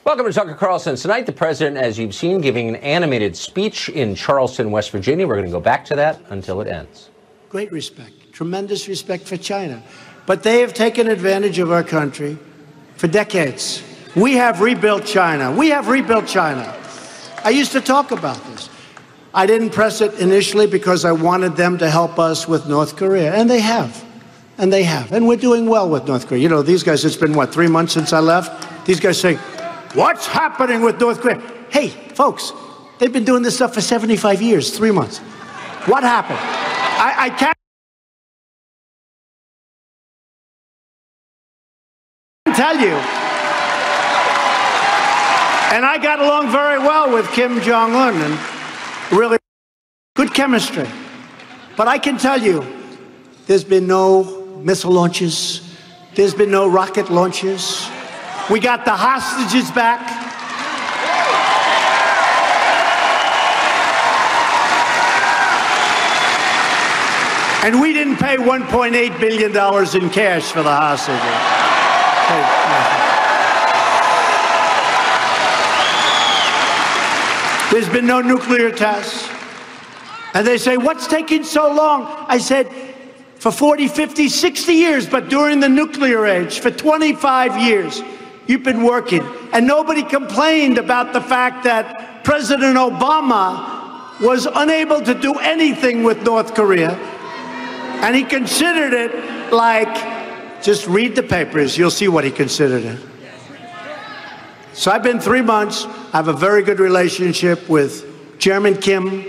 Welcome to Tucker Carlson Tonight. The president, as you've seen, giving an animated speech in Charleston, West Virginia. We're going to go back to that until it ends. Great respect, tremendous respect for China. But they have taken advantage of our country for decades. We have rebuilt China. We have rebuilt China. I used to talk about this. I didn't press it initially because I wanted them to help us with North Korea. And they have. And they have. And we're doing well with North Korea. You know, these guys, it's been, what, 3 months since I left? These guys say, what's happening with North Korea? Hey, folks, they've been doing this stuff for 75 years, 3 months. What happened? I can't tell you. And I got along very well with Kim Jong-un and really good chemistry. But I can tell you, there's been no missile launches. There's been no rocket launches. We got the hostages back. And we didn't pay $1.8 billion in cash for the hostages. There's been no nuclear tests. And they say, what's taking so long? I said, for 40, 50, 60 years, but during the nuclear age, for 25 years, you've been working. And nobody complained about the fact that President Obama was unable to do anything with North Korea. And he considered it like, just read the papers, you'll see what he considered it. So I've been 3 months. I have a very good relationship with Chairman Kim.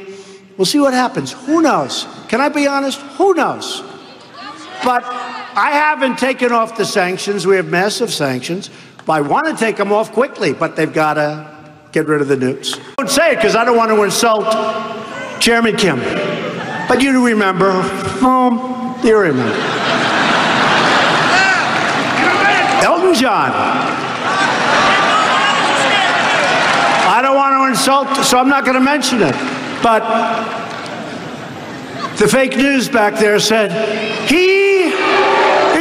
We'll see what happens. Who knows? Can I be honest? Who knows? But I haven't taken off the sanctions. We have massive sanctions. I want to take them off quickly, but they've got to get rid of the nukes. I don't say it because I don't want to insult Chairman Kim. But you remember. You remember. Elton John. I don't want to insult, so I'm not going to mention it. But the fake news back there said, he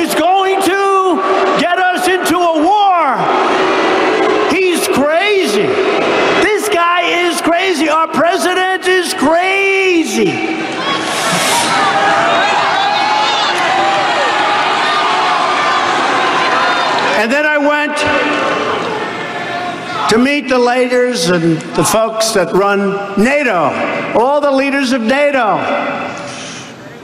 is going to get us into a war. He's crazy. This guy is crazy. Our president is crazy. And then I went to meet the leaders and the folks that run NATO, all the leaders of NATO.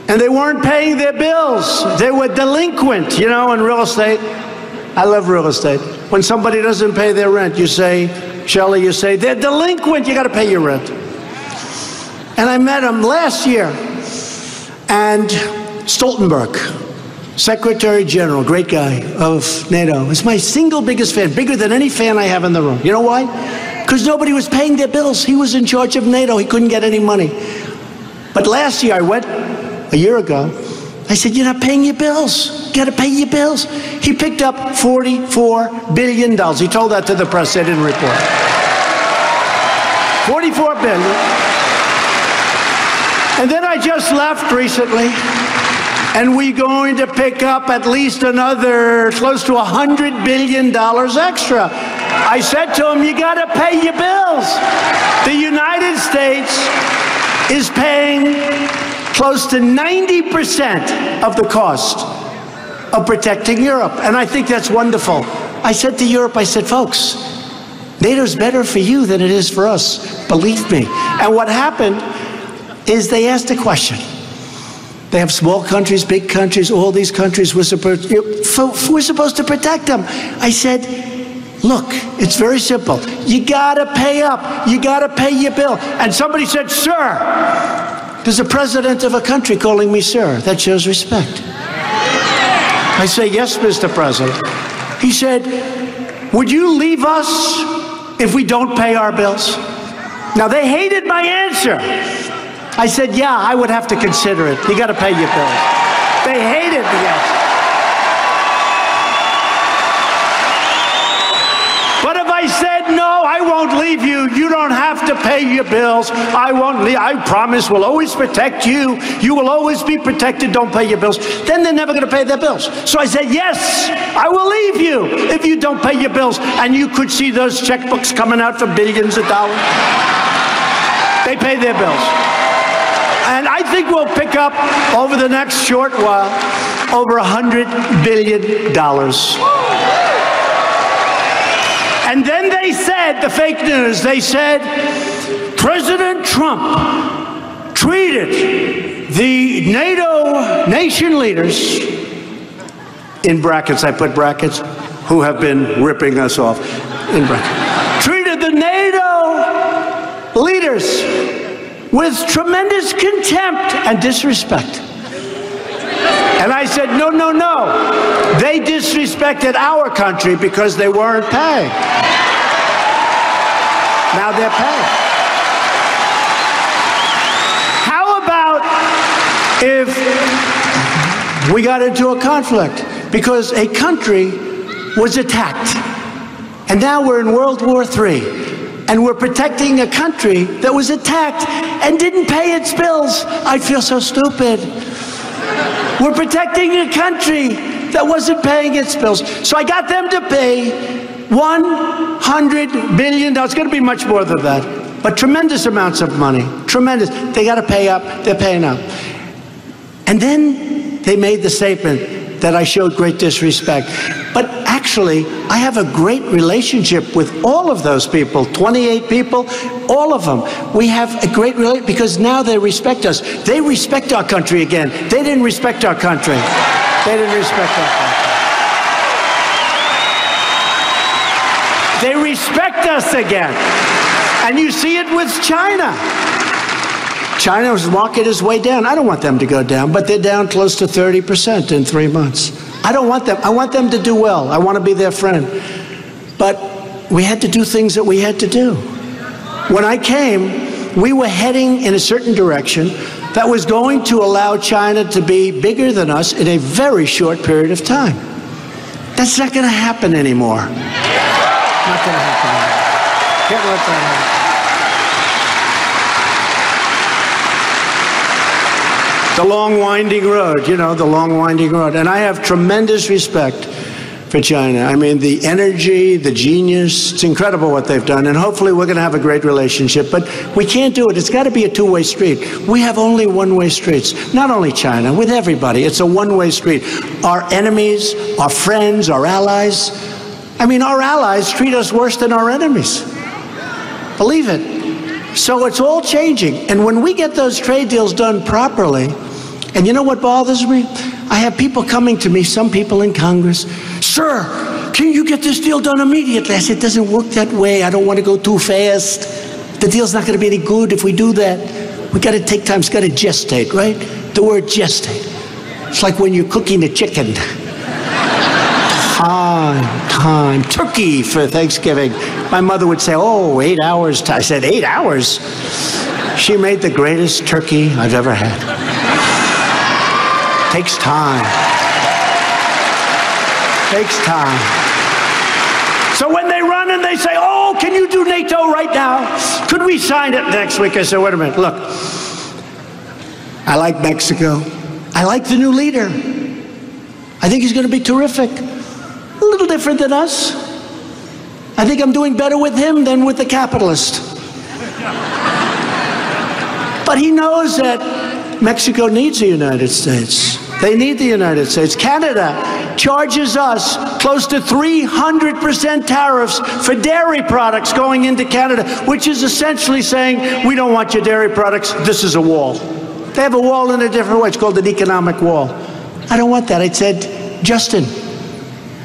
And they weren't paying their bills. They were delinquent, you know, in real estate. I love real estate. When somebody doesn't pay their rent, you say, Shelley, you say, they're delinquent, you got to pay your rent. And I met him last year. And Stoltenberg, Secretary General, great guy of NATO, is my single biggest fan, bigger than any fan I have in the room. You know why? Because nobody was paying their bills. He was in charge of NATO. He couldn't get any money. But last year, I went, a year ago, I said, you're not paying your bills. You got to pay your bills. He picked up $44 billion. He told that to the press. They didn't report. $44 billion. And then I just left recently. And we're going to pick up at least another close to $100 billion extra. I said to him, you got to pay your bills. The United States is paying close to 90% of the cost of protecting Europe. And I think that's wonderful. I said to Europe, I said, folks, NATO's better for you than it is for us. Believe me. And what happened is they asked a question. They have small countries, big countries, all these countries. We're supposed to protect them. I said, look, it's very simple. You got to pay up. You got to pay your bill. And somebody said, sir, there's a president of a country calling me sir. That shows respect. I say, yes, Mr. President. He said, would you leave us if we don't pay our bills? Now, they hated my answer. I said, yeah, I would have to consider it. You got to pay your bills. They hated the answer. But if I said, no, I won't leave you, you don't have to pay pay your bills. I won't leave. I promise we'll always protect you. You will always be protected. Don't pay your bills. Then they're never going to pay their bills. So I said, yes, I will leave you if you don't pay your bills. And you could see those checkbooks coming out for billions of dollars. They pay their bills. And I think we'll pick up over the next short while over $100 billion. And then they said, the fake news, they said, President Trump treated the NATO nation leaders, in brackets, I put brackets, who have been ripping us off, in brackets, treated the NATO leaders with tremendous contempt and disrespect. And I said, no, no, no. They disrespected our country because they weren't paying. Now they're paying. How about if we got into a conflict because a country was attacked, and now we're in World War III, and we're protecting a country that was attacked and didn't pay its bills? I'd feel so stupid. We're protecting a country that wasn't paying its bills. So I got them to pay $100 billion. It's going to be much more than that, but tremendous amounts of money. Tremendous. They got to pay up. They're paying up. And then they made the statement that I showed great disrespect. But actually, I have a great relationship with all of those people, 28 people, all of them. We have a great relationship because now they respect us. They respect our country again. They didn't respect our country. They didn't respect our country. They respect us again. And you see it with China. China's market is way down. I don't want them to go down, but they're down close to 30% in 3 months. I don't want them. I want them to do well. I want to be their friend. But we had to do things that we had to do. When I came, we were heading in a certain direction that was going to allow China to be bigger than us in a very short period of time. That's not going to happen anymore. Not going to happen anymore. Can't let that happen. The long winding road, you know, the long winding road. And I have tremendous respect for China. I mean, the energy, the genius, it's incredible what they've done. And hopefully we're going to have a great relationship. But we can't do it. It's got to be a two-way street. We have only one-way streets. Not only China, with everybody. It's a one-way street. Our enemies, our friends, our allies. I mean, our allies treat us worse than our enemies. Believe it. So it's all changing. And when we get those trade deals done properly, and you know what bothers me? I have people coming to me, some people in Congress, sir, can you get this deal done immediately? I said, it doesn't work that way. I don't want to go too fast. The deal's not going to be any good if we do that. We got to take time. It's got to gestate, right? The word gestate. It's like when you're cooking a chicken. Time. Turkey for Thanksgiving. My mother would say, oh, 8 hours. I said, 8 hours? She made the greatest turkey I've ever had. Takes time. Takes time. So when they run and they say, oh, can you do NATO right now? Could we sign it next week? I said, wait a minute, look. I like Mexico. I like the new leader. I think he's going to be terrific. A little different than us. I think I'm doing better with him than with the capitalist. But he knows that Mexico needs the United States. They need the United States. Canada charges us close to 300% tariffs for dairy products going into Canada, which is essentially saying, we don't want your dairy products. This is a wall. They have a wall in a different way. It's called an economic wall. I don't want that. I said, Justin,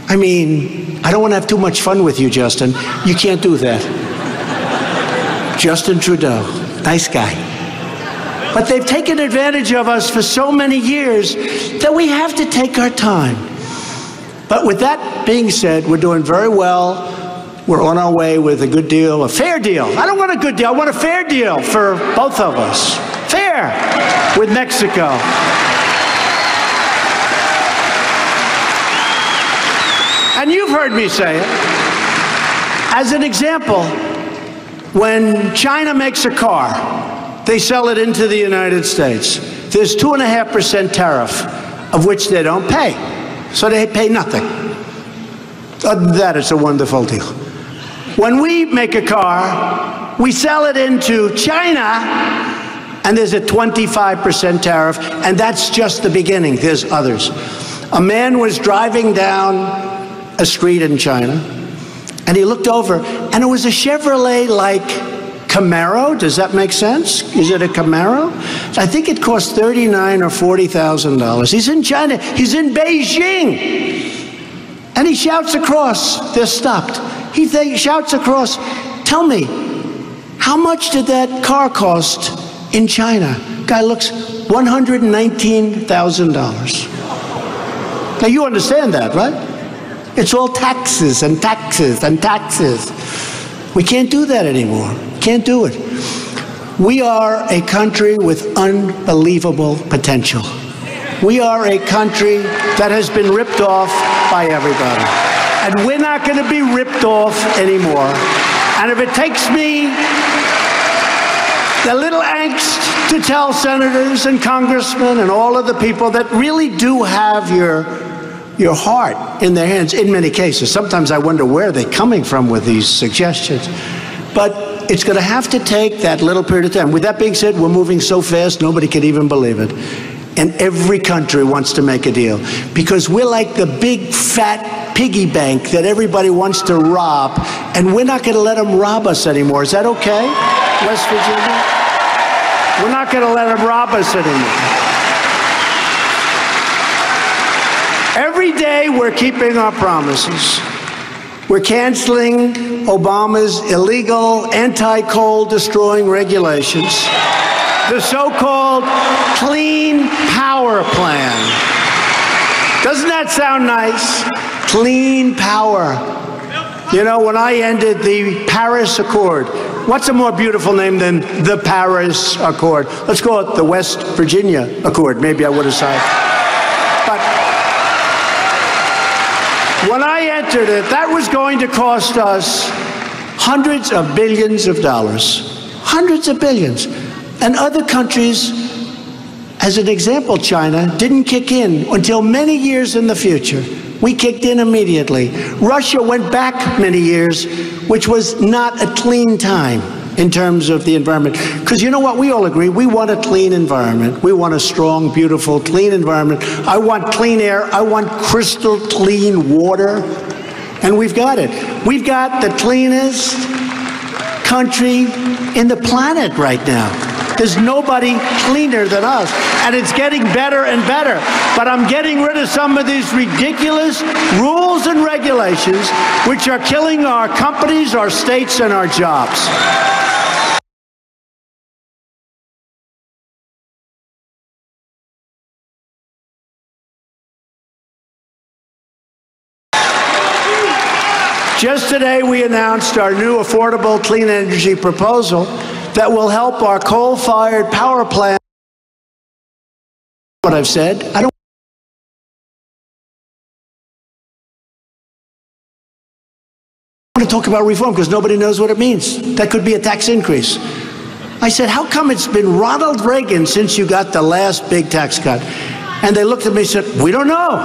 I mean, I don't want to have too much fun with you, Justin. You can't do that. Justin Trudeau, nice guy. But they've taken advantage of us for so many years that we have to take our time. But with that being said, we're doing very well. We're on our way with a good deal, a fair deal. I don't want a good deal. I want a fair deal for both of us. Fair with Mexico. And you've heard me say it. As an example, When China makes a car, they sell it into the United States. There's 2.5% tariff, of which they don't pay. So they pay nothing. Other than that, it's a wonderful deal. When we make a car, we sell it into China, and there's a 25% tariff, and that's just the beginning. There's others. A man was driving down a street in China, and he looked over, and it was a Chevrolet like Camaro. Does that make sense? Is it a Camaro? I think it cost $39,000 or $40,000. He's in China. He's in Beijing. And he shouts across. They're stopped. He shouts across, tell me, how much did that car cost in China? Guy looks, $119,000. Now you understand that, right? It's all taxes and taxes and taxes. We can't do that anymore. Can't do it. We are a country with unbelievable potential. We are a country that has been ripped off by everybody. And we're not going to be ripped off anymore. And if it takes me a little angst to tell senators and congressmen and all of the people that really do have your heart in their hands, in many cases. Sometimes I wonder where they're coming from with these suggestions. But it's going to have to take that little period of time. With that being said, we're moving so fast, nobody can even believe it. And every country wants to make a deal. Because we're like the big, fat piggy bank that everybody wants to rob. And we're not going to let them rob us anymore. Is that okay, West Virginia? We're not going to let them rob us anymore. Every day we're keeping our promises. We're canceling Obama's illegal anti-coal destroying regulations. The so-called Clean Power Plan. Doesn't that sound nice? Clean power. You know, when I ended the Paris Accord, what's a more beautiful name than the Paris Accord? Let's call it the West Virginia Accord. Maybe I would have said. But when I entered it, that was going to cost us hundreds of billions of dollars. Hundreds of billions. And other countries, as an example, China, didn't kick in until many years in the future. We kicked in immediately. Russia went back many years, which was not a clean time in terms of the environment. Because you know what? We all agree. We want a clean environment. We want a strong, beautiful, clean environment. I want clean air. I want crystal clean water. And we've got it. We've got the cleanest country in the planet right now. There's nobody cleaner than us, and it's getting better and better. But I'm getting rid of some of these ridiculous rules and regulations which are killing our companies, our states, and our jobs. Just today, we announced our new affordable clean energy proposal that will help our coal-fired power plant. What I've said, I don't want to talk about reform because nobody knows what it means. That could be a tax increase. I said, how come it's been Ronald Reagan since you got the last big tax cut? And they looked at me and said, we don't know.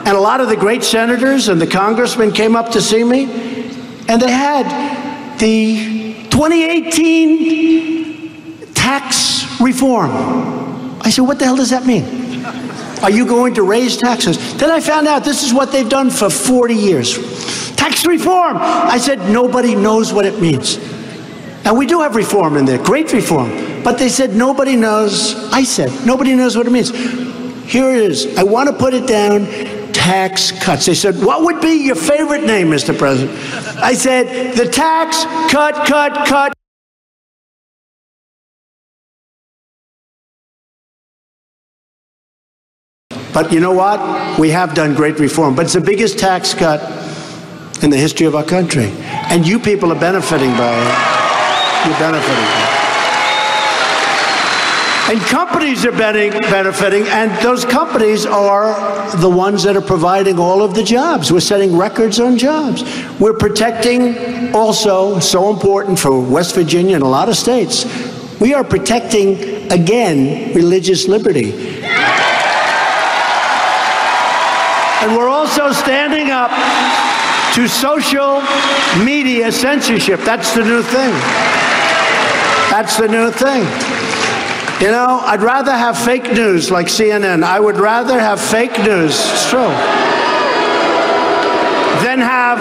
And a lot of the great senators and the congressmen came up to see me, and they had the 2018 tax reform. I said, what the hell does that mean? Are you going to raise taxes? Then I found out this is what they've done for 40 years. Tax reform. I said, nobody knows what it means. And we do have reform in there, great reform. But they said, nobody knows. I said, nobody knows what it means. Here it is. I want to put it down. Tax cuts. They said, what would be your favorite name, Mr. President? I said, the tax cut. But you know what? We have done great reform. But it's the biggest tax cut in the history of our country. And you people are benefiting by it. You're benefiting by it. And companies are benefiting, and those companies are the ones that are providing all of the jobs. We're setting records on jobs. We're protecting, also, so important for West Virginia and a lot of states, we are protecting, again, religious liberty. And we're also standing up to social media censorship. That's the new thing. That's the new thing. You know, I'd rather have fake news like CNN. I would rather have fake news, it's true, than have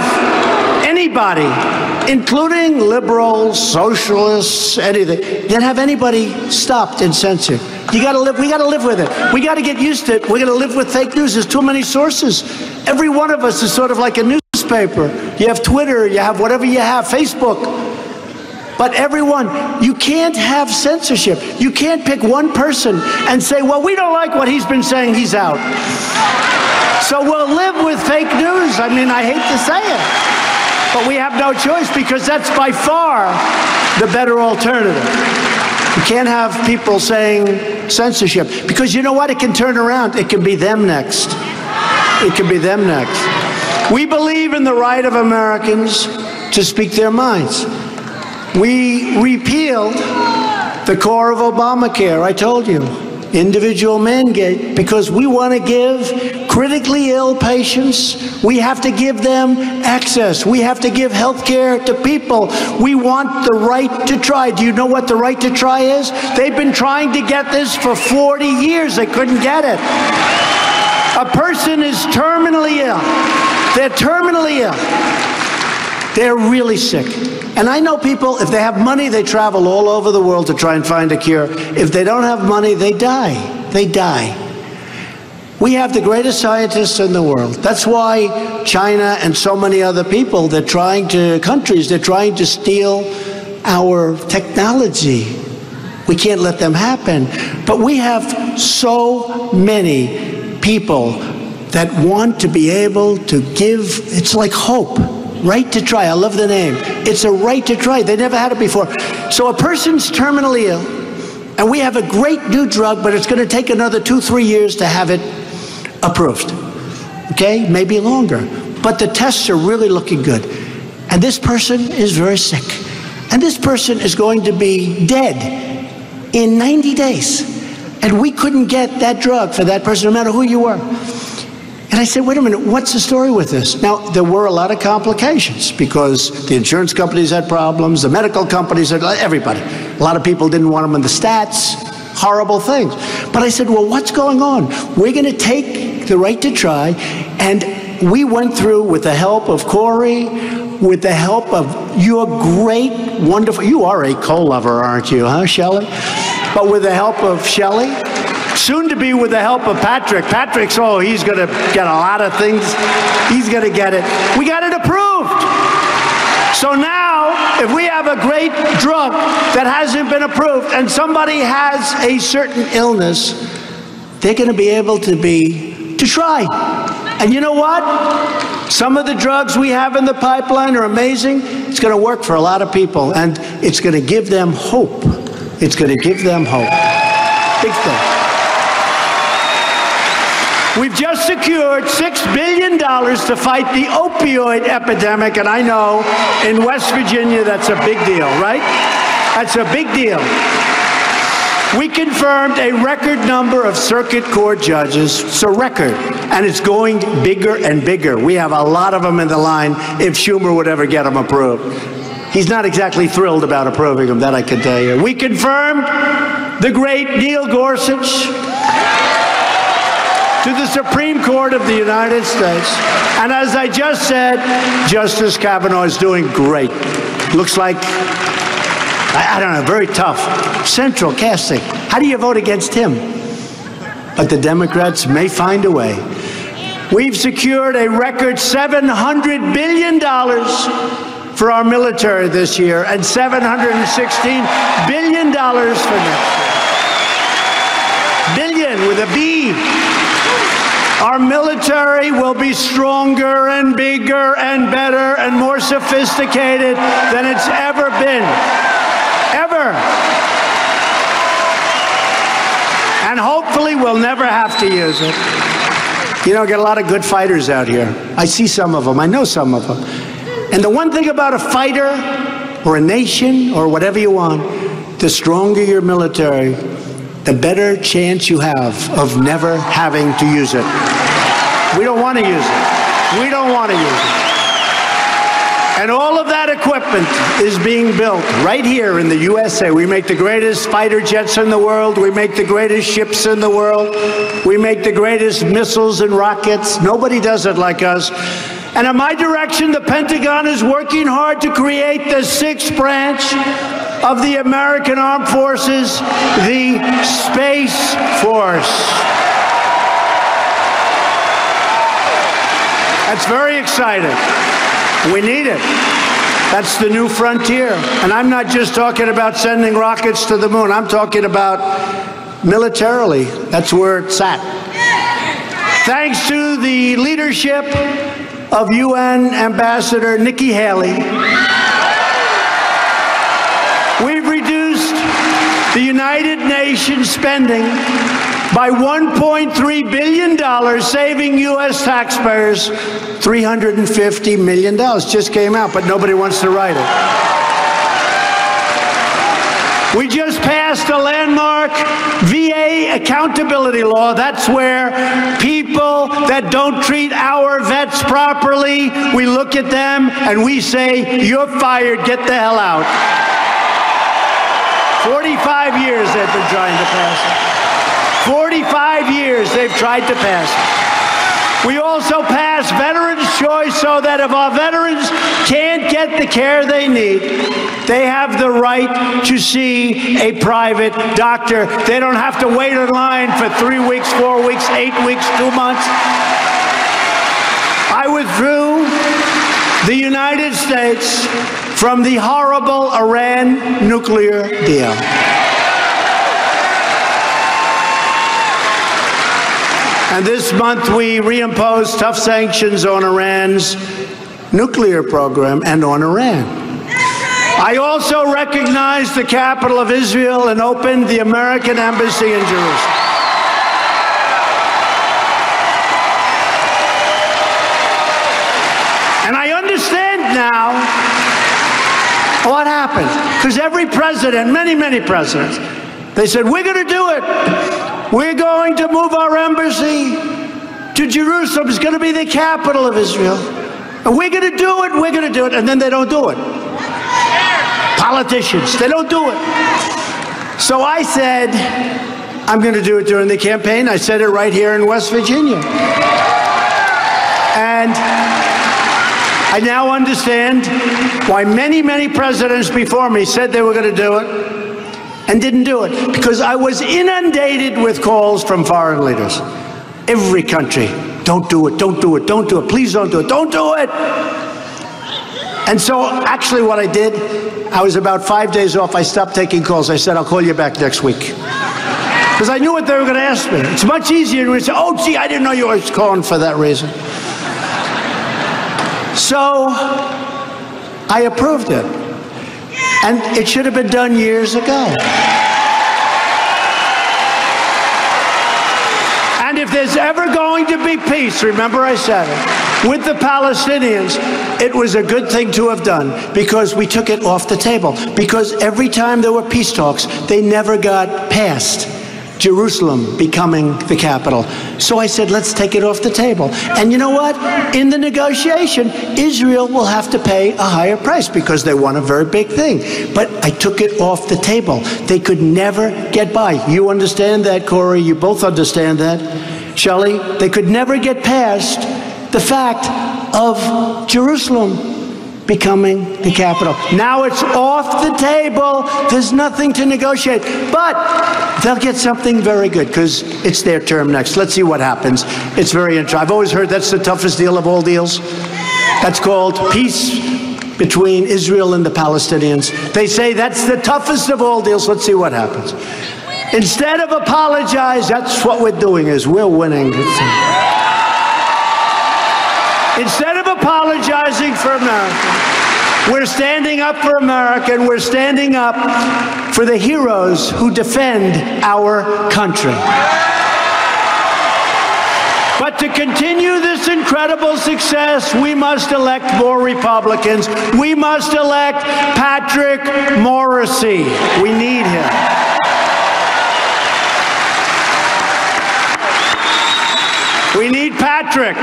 anybody, including liberals, socialists, anything, than have anybody stopped and censored. We gotta live with it. We gotta get used to it. We're gonna live with fake news. There's too many sources. Every one of us is sort of like a newspaper. You have Twitter, you have whatever you have, Facebook. But everyone, you can't have censorship. You can't pick one person and say, well, we don't like what he's been saying, he's out. So we'll live with fake news. I mean, I hate to say it, but we have no choice because that's by far the better alternative. You can't have people saying censorship because you know what? It can turn around. It can be them next. It can be them next. We believe in the right of Americans to speak their minds. We repealed the core of Obamacare, I told you, individual mandate, because we want to give critically ill patients, we have to give them access. We have to give health care to people. We want the right to try. Do you know what the right to try is? They've been trying to get this for 40 years. They couldn't get it. A person is terminally ill. They're terminally ill. They're really sick. And I know people, if they have money, they travel all over the world to try and find a cure. If they don't have money, they die. They die. We have the greatest scientists in the world. That's why China and so many other people, they're trying to steal our technology. We can't let them happen. But we have so many people that want to be able to give, it's like hope. Right to try. I love the name. It's a right to try. They never had it before. So a person's terminally ill, and we have a great new drug, but it's going to take another 2-3 years to have it approved. Okay? Maybe longer. But the tests are really looking good. And this person is very sick. And this person is going to be dead in 90 days. And we couldn't get that drug for that person, no matter who you were. And I said, wait a minute, what's the story with this? Now, there were a lot of complications because the insurance companies had problems, the medical companies had, everybody. A lot of people didn't want them in the stats, horrible things. But I said, well, what's going on? We're going to take the right to try, and we went through, with the help of Corey, with the help of your great, wonderful, you are a co-lover, aren't you, huh, Shelley? But with the help of Shelley, soon to be with the help of Patrick. Patrick's, oh, he's going to get a lot of things. He's going to get it. We got it approved. So now, if we have a great drug that hasn't been approved and somebody has a certain illness, they're going to be able to try. And you know what? Some of the drugs we have in the pipeline are amazing. It's going to work for a lot of people, and it's going to give them hope. It's going to give them hope. Big thing. We've just secured $6 billion to fight the opioid epidemic, and I know in West Virginia that's a big deal, right? That's a big deal. We confirmed a record number of circuit court judges. It's a record, and it's going bigger and bigger. We have a lot of them in the line if Schumer would ever get them approved. He's not exactly thrilled about approving them, that I can tell you. We confirmed the great Neil Gorsuch to the Supreme Court of the United States. And as I just said, Justice Kavanaugh is doing great. Looks like, I don't know, very tough. Central casting. How do you vote against him? But the Democrats may find a way. We've secured a record $700 billion for our military this year and $716 billion for next year. Billion with a B. Our military will be stronger and bigger and better and more sophisticated than it's ever been. Ever. Thankfully, we'll never have to use it. You know, get a lot of good fighters out here. I see some of them. I know some of them. And the one thing about a fighter or a nation or whatever you want, the stronger your military, the better chance you have of never having to use it. We don't want to use it. We don't want to use it. And all of that equipment is being built right here in the USA. We make the greatest fighter jets in the world. We make the greatest ships in the world. We make the greatest missiles and rockets. Nobody does it like us. And in my direction, the Pentagon is working hard to create the sixth branch of the American Armed Forces, the Space Force. That's very exciting. We need it. That's the new frontier. And I'm not just talking about sending rockets to the moon. I'm talking about militarily. That's where it's at. Thanks to the leadership of UN Ambassador Nikki Haley, we've reduced the United Nations spending by $1.3 billion, saving U.S. taxpayers $350 million. Just came out, but nobody wants to write it. We just passed a landmark VA accountability law. That's where people that don't treat our vets properly, we look at them and we say, you're fired, get the hell out. 45 years they've been trying to pass it. 45 years they've tried to pass it. We also passed Veterans' Choice so that if our veterans can't get the care they need, they have the right to see a private doctor. They don't have to wait in line for 3 weeks, 4 weeks, 8 weeks, 2 months. I withdrew the United States from the horrible Iran nuclear deal. And this month we reimposed tough sanctions on Iran's nuclear program and on Iran. I also recognized the capital of Israel and opened the American embassy in Jerusalem. And I understand now what happened. Because every president, many presidents, they said, we're going to do it. We're going to move our embassy to Jerusalem. It's going to be the capital of Israel. And we're going to do it, we're going to do it. And then they don't do it. Politicians, they don't do it. So I said, I'm going to do it during the campaign. I said it right here in West Virginia. And I now understand why many presidents before me said they were going to do it and didn't do it, because I was inundated with calls from foreign leaders. Every country, don't do it, don't do it, don't do it, please don't do it, don't do it. And so actually what I did, I was about 5 days off. I stopped taking calls. I said, I'll call you back next week. Because I knew what they were going to ask me. It's much easier to say, oh, gee, I didn't know you were calling for that reason. So I approved it. And it should have been done years ago. And if there's ever going to be peace, remember I said it, with the Palestinians, it was a good thing to have done, because we took it off the table. Because every time there were peace talks, they never got past Jerusalem becoming the capital. So I said, let's take it off the table. And you know what? In the negotiation, Israel will have to pay a higher price because they want a very big thing. But I took it off the table. They could never get by. You understand that, Corey? You both understand that, Shelley? They could never get past the fact of Jerusalem becoming the capital. Now it's off the table. There's nothing to negotiate. But they'll get something very good because it's their term next. Let's see what happens. It's very interesting. I've always heard that's the toughest deal of all deals. That's called peace between Israel and the Palestinians. They say that's the toughest of all deals. Let's see what happens. Instead of apologize, that's what we're doing, is we're winning. Instead of apologizing for America, we're standing up for America, and we're standing up for the heroes who defend our country. But to continue this incredible success, we must elect more Republicans. We must elect Patrick Morrissey. We need him. We need Patrick.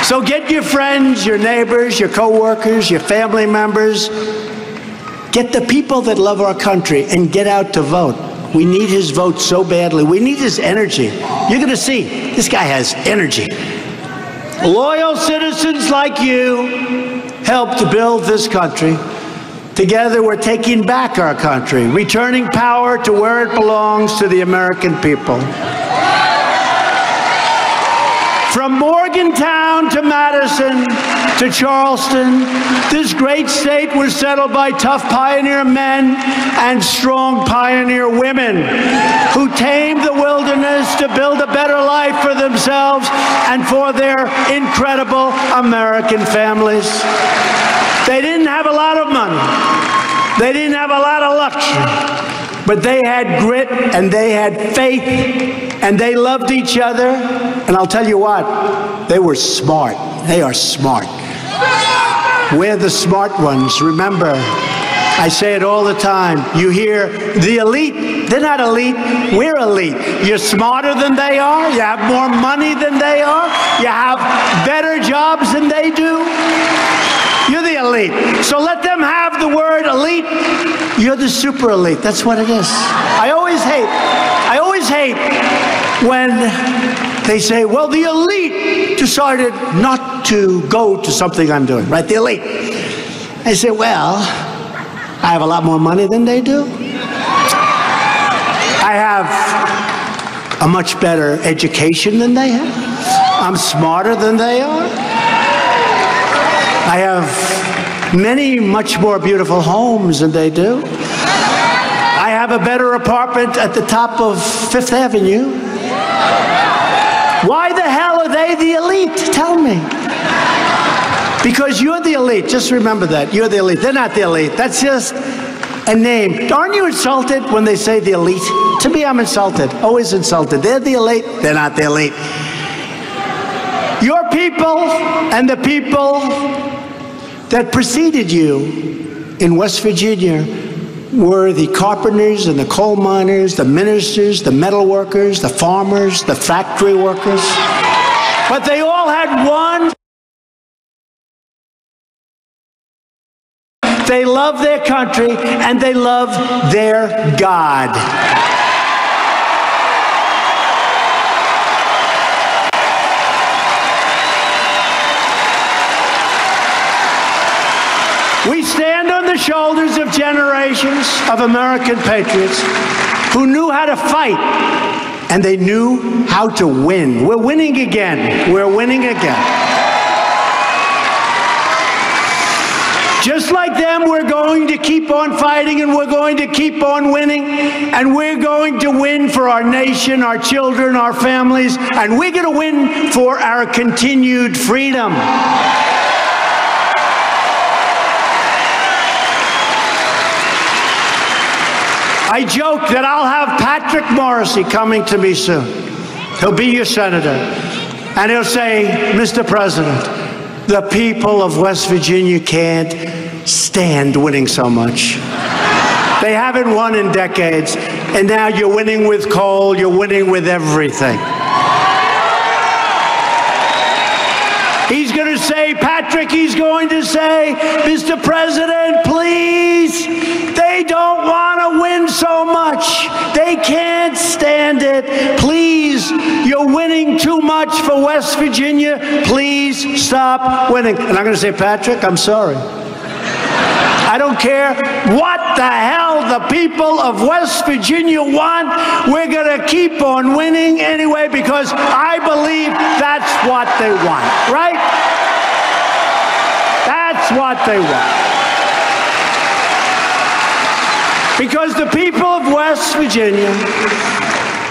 So get your friends, your neighbors, your co-workers, your family members. Get the people that love our country and get out to vote. We need his vote so badly. We need his energy. You're going to see, this guy has energy. Loyal citizens like you helped to build this country. Together, we're taking back our country, returning power to where it belongs, to the American people. From Morgantown to Madison to Charleston, this great state was settled by tough pioneer men and strong pioneer women who tamed the wilderness to build a better life for themselves and for their incredible American families. They didn't have a lot of money. They didn't have a lot of luxury. But they had grit and they had faith and they loved each other. And I'll tell you what, they were smart. They are smart. We're the smart ones. Remember, I say it all the time. You hear the elite. They're not elite. We're elite. You're smarter than they are. You have more money than they are. You have better jobs than they do. You're the elite. So let them have the word elite. You're the super elite. That's what it is. I always hate when they say, well, the elite decided not to go to something I'm doing, right? The elite. I say, well, I have a lot more money than they do. I have a much better education than they have. I'm smarter than they are. I have many much more beautiful homes than they do. I have a better apartment at the top of Fifth Avenue. Why the hell are they the elite? Tell me. Because you're the elite. Just remember that. You're the elite. They're not the elite. That's just a name. Aren't you insulted when they say the elite? To me, I'm insulted. Always insulted. They're the elite. They're not the elite. Your people and the people that preceded you in West Virginia were the carpenters and the coal miners, the ministers, the metal workers, the farmers, the factory workers. But they all had one. They love their country and they love their God. We stand on the shoulders of generations of American patriots who knew how to fight and they knew how to win. We're winning again. We're winning again. Just like them, we're going to keep on fighting and we're going to keep on winning. And we're going to win for our nation, our children, our families, and we're going to win for our continued freedom. I joke that I'll have Patrick Morrissey coming to me soon. He'll be your senator. And he'll say, Mr. President, the people of West Virginia can't stand winning so much. They haven't won in decades. And now you're winning with coal, you're winning with everything. He's going to say, Patrick, he's going to say, Mr. President, please, they don't want to win so much. They can't stand it. Please, you're winning too much for West Virginia. Please stop winning. And I'm going to say, Patrick, I'm sorry. I don't care what the hell the people of West Virginia want. We're going to keep on winning anyway because I believe that's what they want, right? That's what they want. Because the people of West Virginia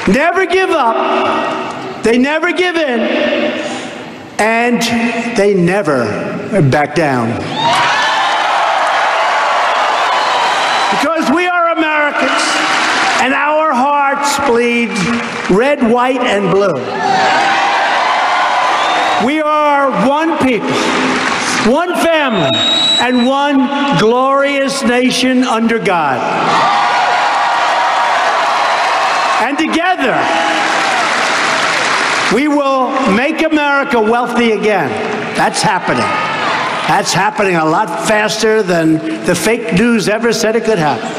never give up, they never give in, and they never back down. Because we are Americans, and our hearts bleed red, white, and blue. We are one people, one family, and one glorious nation under God. And together, we will make America wealthy again. That's happening. That's happening a lot faster than the fake news ever said it could happen.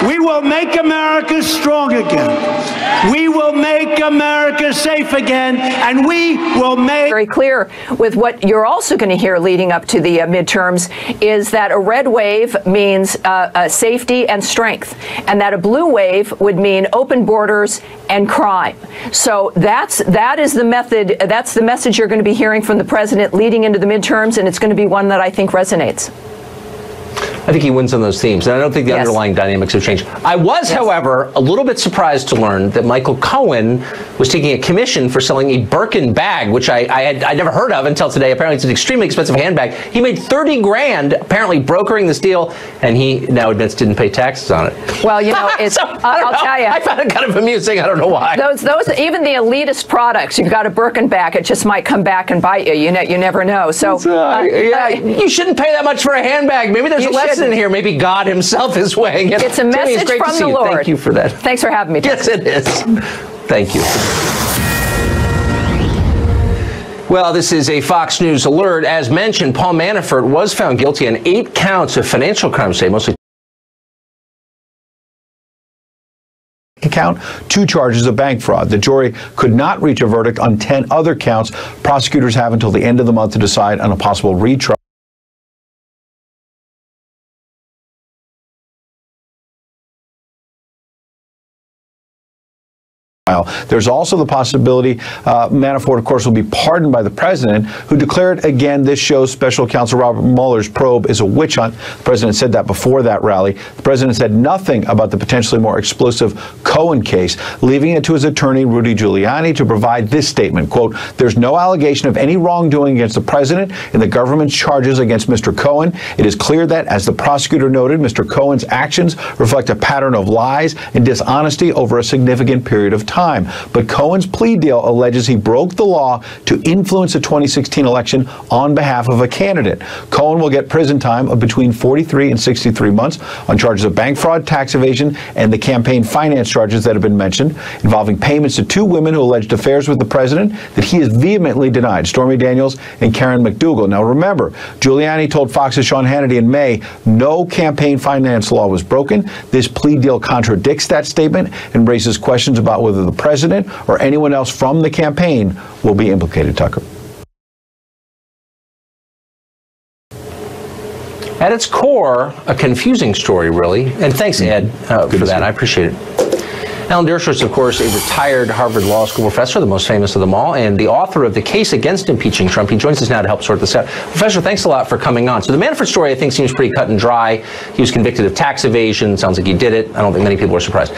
We will make America strong again. We will make America safe again, and we will make... Very clear with what you're also going to hear leading up to the midterms is that a red wave means safety and strength, and that a blue wave would mean open borders and crime. So that is the method. That's the message you're going to be hearing from the president leading into the midterms, and it's going to be one that I think resonates. I think he wins on those themes, and I don't think the underlying dynamics have changed. I was, however, a little bit surprised to learn that Michael Cohen was taking a commission for selling a Birkin bag, which I'd never heard of until today. Apparently, it's an extremely expensive handbag. He made $30 grand, apparently brokering this deal, and he now admits didn't pay taxes on it. Well, you know, it's, so, I'll tell you. I found it kind of amusing. I don't know why. Those, even the elitist products, you've got a Birkin bag, it just might come back and bite you. You never know. So, you shouldn't pay that much for a handbag. Maybe there's a lesson in here. Maybe God himself is weighing it. It's a message from the Lord. Thank you for that. Thanks for having me, Tom. Yes, it is. Thank you. Well, this is a Fox News alert. As mentioned, Paul Manafort was found guilty on 8 counts of financial crimes today, mostly account, 2 charges of bank fraud. The jury could not reach a verdict on 10 other counts. Prosecutors have until the end of the month to decide on a possible retrial. There's also the possibility Manafort, of course, will be pardoned by the president, who declared again this shows special counsel Robert Mueller's probe is a witch hunt. The president said that before that rally. The president said nothing about the potentially more explosive Cohen case, leaving it to his attorney, Rudy Giuliani, to provide this statement, quote, "There's no allegation of any wrongdoing against the president in the government's charges against Mr. Cohen. It is clear that, as the prosecutor noted, Mr. Cohen's actions reflect a pattern of lies and dishonesty over a significant period of time. But Cohen's plea deal alleges he broke the law to influence the 2016 election on behalf of a candidate. Cohen will get prison time of between 43 and 63 months on charges of bank fraud, tax evasion, and the campaign finance charges that have been mentioned, involving payments to 2 women who alleged affairs with the president that he has vehemently denied, Stormy Daniels and Karen McDougal. Now remember, Giuliani told Fox's Sean Hannity in May no campaign finance law was broken. This plea deal contradicts that statement and raises questions about whether the president or anyone else from the campaign will be implicated, Tucker. At its core, a confusing story, really. And thanks, Ed, for that. I appreciate it. Alan Dershowitz, of course, a retired Harvard Law School professor, the most famous of them all, and the author of The Case Against Impeaching Trump. He joins us now to help sort this out. Professor, thanks a lot for coming on. So the Manafort story, I think, seems pretty cut and dry. He was convicted of tax evasion. Sounds like he did it. I don't think many people are surprised.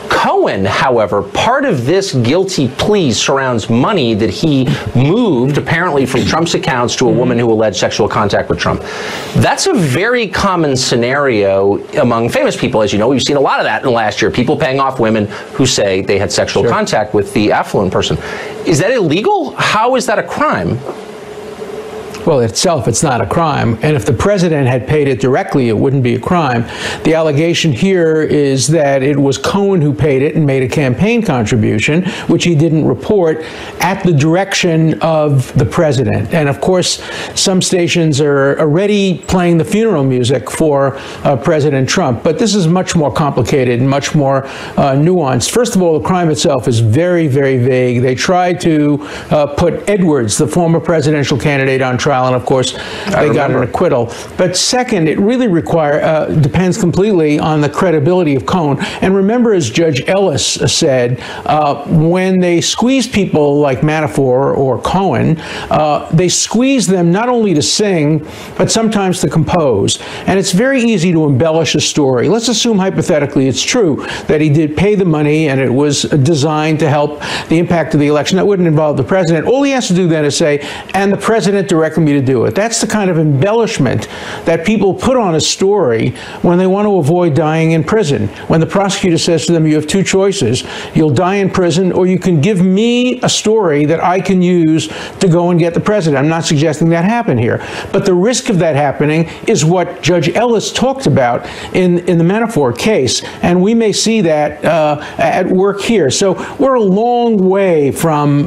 Cohen, however, part of this guilty plea surrounds money that he moved, apparently, from Trump's accounts to a woman who alleged sexual contact with Trump. That's a very common scenario among famous people. As you know, we've seen a lot of that in the last year. People paying off women who say they had sexual contact with the affluent person. Is that illegal? How is that a crime? Well, itself, it's not a crime. And if the president had paid it directly, it wouldn't be a crime. The allegation here is that it was Cohen who paid it and made a campaign contribution, which he didn't report, at the direction of the president. And of course, some stations are already playing the funeral music for President Trump. But this is much more complicated and much more nuanced. First of all, the crime itself is very, very vague. They tried to put Edwards, the former presidential candidate, on trial. And of course, they got an acquittal. But second, it really depends completely on the credibility of Cohen. And remember, as Judge Ellis said, when they squeeze people like Manafort or Cohen, they squeeze them not only to sing, but sometimes to compose. And it's very easy to embellish a story. Let's assume hypothetically it's true that he did pay the money and it was designed to help the impact of the election. That wouldn't involve the president. All he has to do then is say, and the president directly asking me to do it. That's the kind of embellishment that people put on a story when they want to avoid dying in prison. When the prosecutor says to them, you have two choices. You'll die in prison, or you can give me a story that I can use to go and get the president. I'm not suggesting that happened here. But the risk of that happening is what Judge Ellis talked about in the Manafort case. And we may see that at work here. So we're a long way from,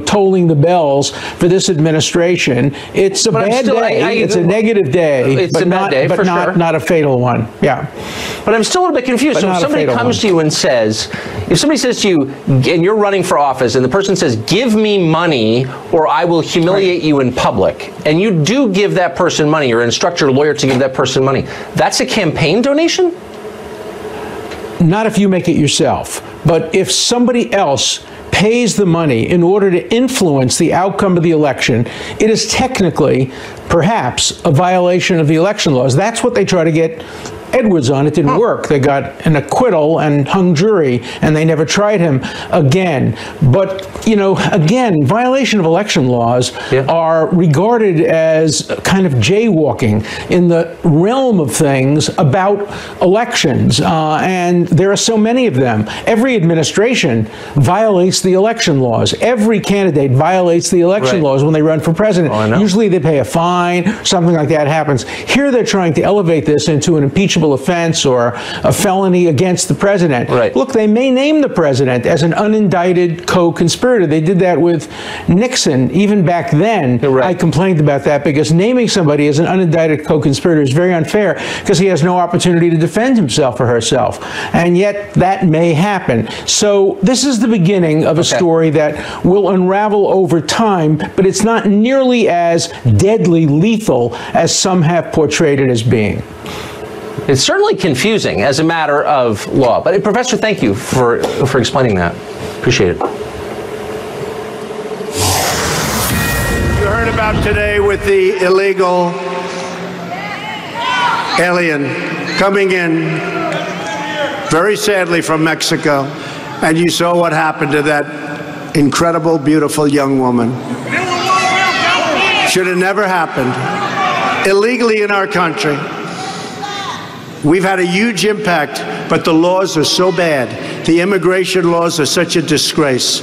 tolling the bells for this administration. It's a bad day. It's a negative day. It's a bad day, for sure. Not a fatal one. Yeah. But I'm still a little bit confused. So if somebody comes to you and says, if somebody says to you, and you're running for office, and the person says, give me money or I will humiliate you in public, and you do give that person money or instruct your lawyer to give that person money, that's a campaign donation? Not if you make it yourself. But if somebody else pays the money in order to influence the outcome of the election, it is technically, perhaps, a violation of the election laws. That's what they try to get Edwards on. It didn't work. They got an acquittal and hung jury, and they never tried him again. But, again, violation of election laws are regarded as kind of jaywalking in the realm of things about elections. And there are so many of them. Every administration violates the election laws. Every candidate violates the election laws when they run for president. Usually they pay a fine, something like that happens. Here they're trying to elevate this into an impeachable offense or a felony against the president. Look, they may name the president as an unindicted co-conspirator. They did that with Nixon even back then. I complained about that because naming somebody as an unindicted co-conspirator is very unfair because he has no opportunity to defend himself or herself. And yet that may happen. So this is the beginning of a story that will unravel over time, but it's not nearly as deadly lethal as some have portrayed it as being. It's certainly confusing as a matter of law. But Professor, thank you for explaining that. Appreciate it. You heard about today with the illegal alien coming in, very sadly, from Mexico. And you saw what happened to that incredible, beautiful young woman. Should have never happened. Illegally in our country. We've had a huge impact, but the laws are so bad. The immigration laws are such a disgrace.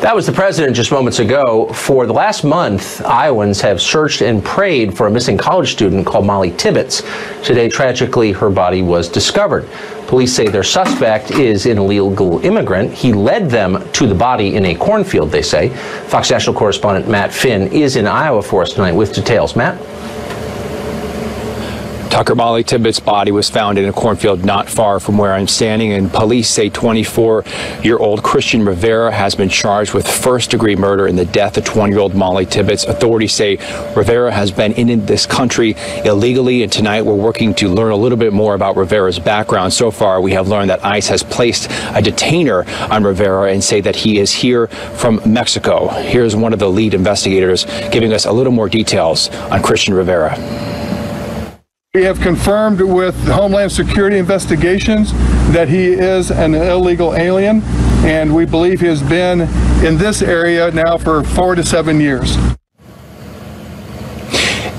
That was the president just moments ago. For the last month, Iowans have searched and prayed for a missing college student called Molly Tibbetts. Today, tragically, her body was discovered. Police say their suspect is an illegal immigrant. He led them to the body in a cornfield, they say. Fox National correspondent Matt Finn is in Iowa for us tonight with details. Matt? Tucker, Molly Tibbetts' body was found in a cornfield not far from where I'm standing, and police say 24-year-old Christian Rivera has been charged with first-degree murder in the death of 20-year-old Molly Tibbetts. Authorities say Rivera has been in this country illegally, and tonight we're working to learn a little bit more about Rivera's background. So far, we have learned that ICE has placed a detainer on Rivera and say that he is here from Mexico. Here's one of the lead investigators giving us a little more details on Christian Rivera. We have confirmed with Homeland Security investigations that he is an illegal alien, and we believe he has been in this area now for 4 to 7 years.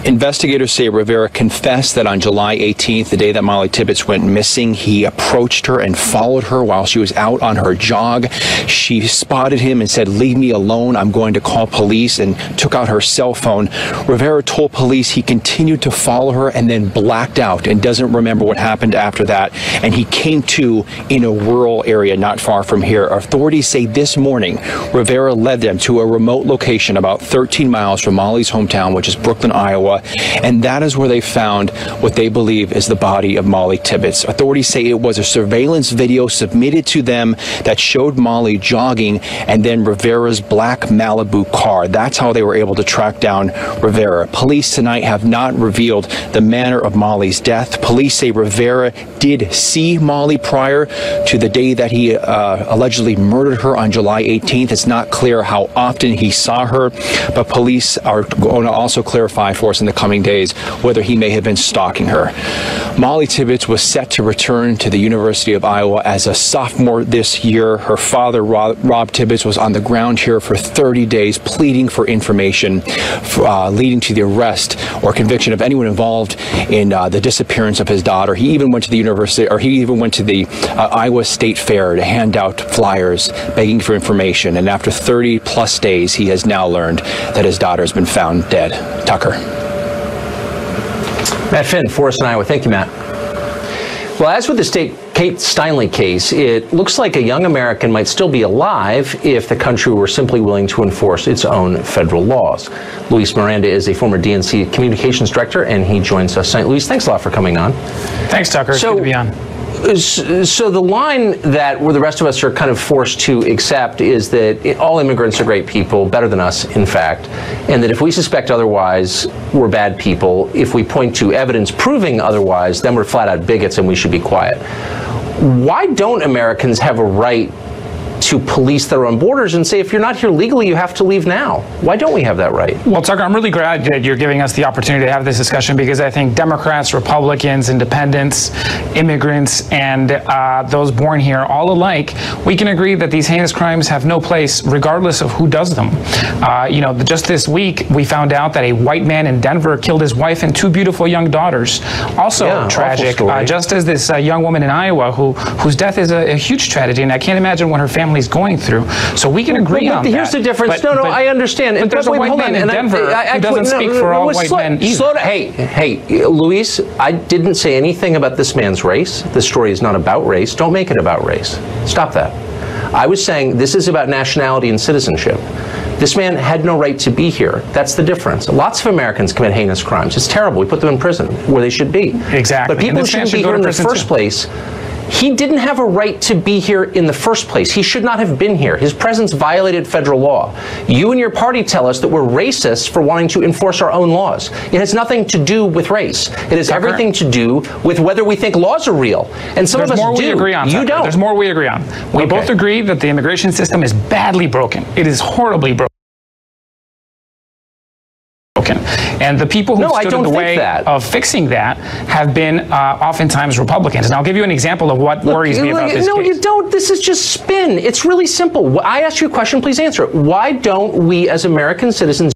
Investigators say Rivera confessed that on July 18th, the day that Molly Tibbetts went missing, he approached her and followed her while she was out on her jog. She spotted him and said, "Leave me alone, I'm going to call police," and took out her cell phone. Rivera told police he continued to follow her and then blacked out and doesn't remember what happened after that. And he came to in a rural area not far from here. Authorities say this morning, Rivera led them to a remote location about 13 miles from Molly's hometown, which is Brooklyn, Iowa. And that is where they found what they believe is the body of Molly Tibbetts. Authorities say it was a surveillance video submitted to them that showed Molly jogging and then Rivera's black Malibu car. That's how they were able to track down Rivera. Police tonight have not revealed the manner of Molly's death. Police say Rivera did see Molly prior to the day that he allegedly murdered her on July 18th. It's not clear how often he saw her, but police are going to also clarify for us course, in the coming days, whether he may have been stalking her. Molly Tibbetts was set to return to the University of Iowa as a sophomore this year. Her father, Rob Tibbetts, was on the ground here for 30 days pleading for information leading to the arrest or conviction of anyone involved in the disappearance of his daughter. He even went to the university, or he even went to the Iowa State Fair to hand out flyers begging for information. And after 30 plus days, he has now learned that his daughter has been found dead. Tucker. Matt Finn, Forest in Iowa. Thank you, Matt. Well, as with the Kate Steinle case, it looks like a young American might still be alive if the country were simply willing to enforce its own federal laws. Luis Miranda is a former DNC communications director, and he joins us tonight. Luis, thanks a lot for coming on. Thanks, Tucker. It's good to be on. So the line that the rest of us are kind of forced to accept is that all immigrants are great people, better than us, in fact, and that if we suspect otherwise, we're bad people. If we point to evidence proving otherwise, then we're flat-out bigots and we should be quiet. Why don't Americans have a right to police their own borders and say, if you're not here legally, you have to leave now? Why don't we have that right? Well, Tucker, I'm really glad that you're giving us the opportunity to have this discussion, because I think Democrats, Republicans, independents, immigrants, and those born here, all alike, we can agree that these heinous crimes have no place regardless of who does them. You know, just this week, we found out that a white man in Denver killed his wife and two beautiful young daughters. Also tragic, just as this young woman in Iowa whose death is a huge tragedy, and I can't imagine what her family is going through. So we can agree on that. Here's the difference. But I understand. But there's a white man in Denver who doesn't speak for all white men either. Hey, Luis, I didn't say anything about this man's race. The story is not about race. Don't make it about race. Stop that. I was saying this is about nationality and citizenship. This man had no right to be here. That's the difference. Lots of Americans commit heinous crimes. It's terrible. We put them in prison where they should be. Exactly. But people shouldn't be here in the first place. He didn't have a right to be here in the first place. He should not have been here. His presence violated federal law. You and your party tell us that we're racists for wanting to enforce our own laws. It has nothing to do with race. It has everything to do with whether we think laws are real. And some of us do. We agree on. You don't. There's more we agree on. We both agree that the immigration system is badly broken. It is horribly broken. And the people who stood in the way of fixing that have been oftentimes Republicans. And I'll give you an example of what worries me about this case. No, you don't. This is just spin. It's really simple. I asked you a question. Please answer it. Why don't we as American citizens,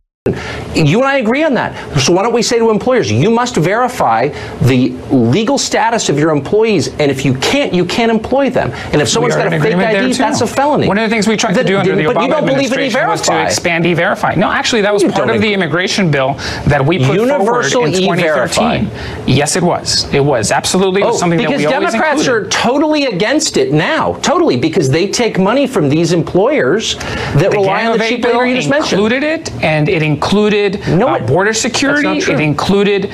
you and I agree on that. So why don't we say to employers, you must verify the legal status of your employees, and if you can't employ them. And if someone's got a fake ID, that's a felony. One of the things we tried to do under the Obama administration was to expand E-Verify. No, actually, that was part of the immigration bill that we put forward in 2013. Yes, it was. It was. Absolutely. It was something that we always included. Because Democrats are totally against it now. Totally. Because they take money from these employers that rely on the cheap labor you just mentioned. Included it, and it included border security. It included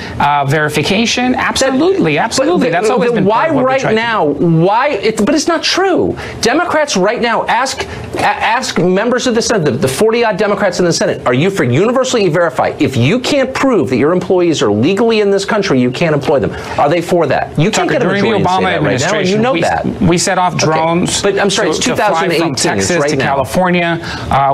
verification. Absolutely, absolutely. That's always been part of what we tried to do. But it's not true. Democrats right now ask members of the Senate, the 40-odd Democrats in the Senate, are you for universal E-Verify? If you can't prove that your employees are legally in this country, you can't employ them. Are they for that? You can't get a majority to say that right now, and you know that. We set off drones. But I'm sorry, it's 2018 from Texas to California.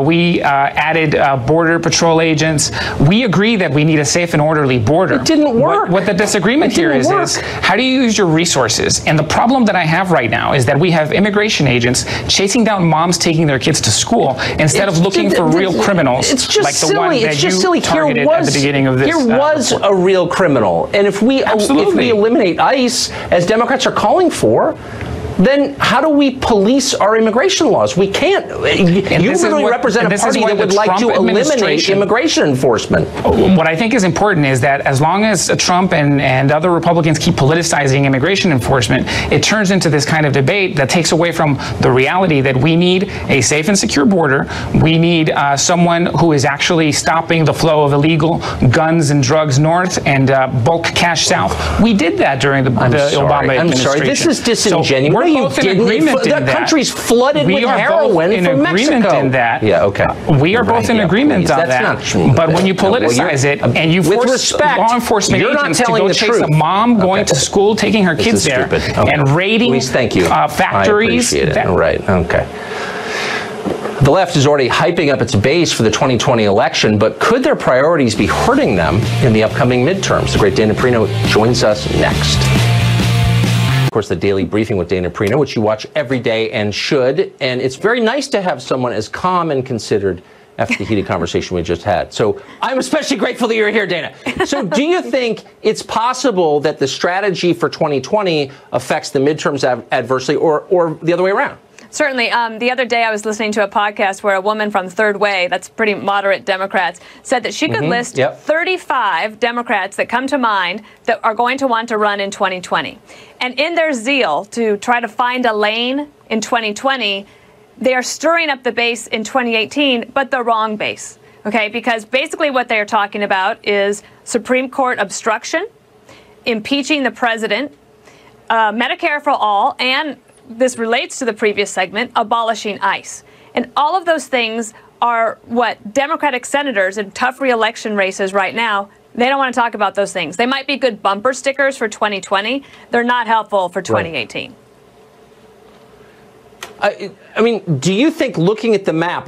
We added border patrol agents. We agree that we need a safe and orderly border. It didn't work. What the disagreement here is how do you use your resources? And the problem that I have right now is that we have immigration agents chasing down moms taking their kids to school instead of looking for real criminals like the one that you targeted at the beginning of this. Here was a real criminal. And if we eliminate ICE, as Democrats are calling for, then how do we police our immigration laws? We can't. You really represent a party that would like to eliminate immigration enforcement. What I think is important is that as long as Trump and other Republicans keep politicizing immigration enforcement, it turns into this kind of debate that takes away from the reality that we need a safe and secure border. We need someone who is actually stopping the flow of illegal guns and drugs north and bulk cash south. We did that during the Obama administration. I'm sorry. This is disingenuous. We're both in agreement in that. The country's flooded with heroin from Mexico. In that. Yeah, okay. We are both in agreement on that. That's not true. But when you politicize it and you force law enforcement agents to go chase a mom going to school, taking her kids there, and raiding factories. I appreciate it. Right, okay. The left is already hyping up its base for the 2020 election, but could their priorities be hurting them in the upcoming midterms? The great Dana Perino joins us next. Of course, the Daily Briefing with Dana Perino, which you watch every day and should. And it's very nice to have someone as calm and considered after the heated conversation we just had. So I'm especially grateful that you're here, Dana. So do you think it's possible that the strategy for 2020 affects the midterms adversely or the other way around? Certainly. The other day I was listening to a podcast where a woman from Third Way, that's pretty moderate Democrats, said that she could list 35 Democrats that come to mind that are going to want to run in 2020. And in their zeal to try to find a lane in 2020, they are stirring up the base in 2018, but the wrong base. Okay, because basically what they are talking about is Supreme Court obstruction, impeaching the president, Medicare for all, and this relates to the previous segment, abolishing ICE. And all of those things are what Democratic senators in tough re-election races right now, they don't want to talk about those things. They might be good bumper stickers for 2020. They're not helpful for 2018. I mean, do you think looking at the map,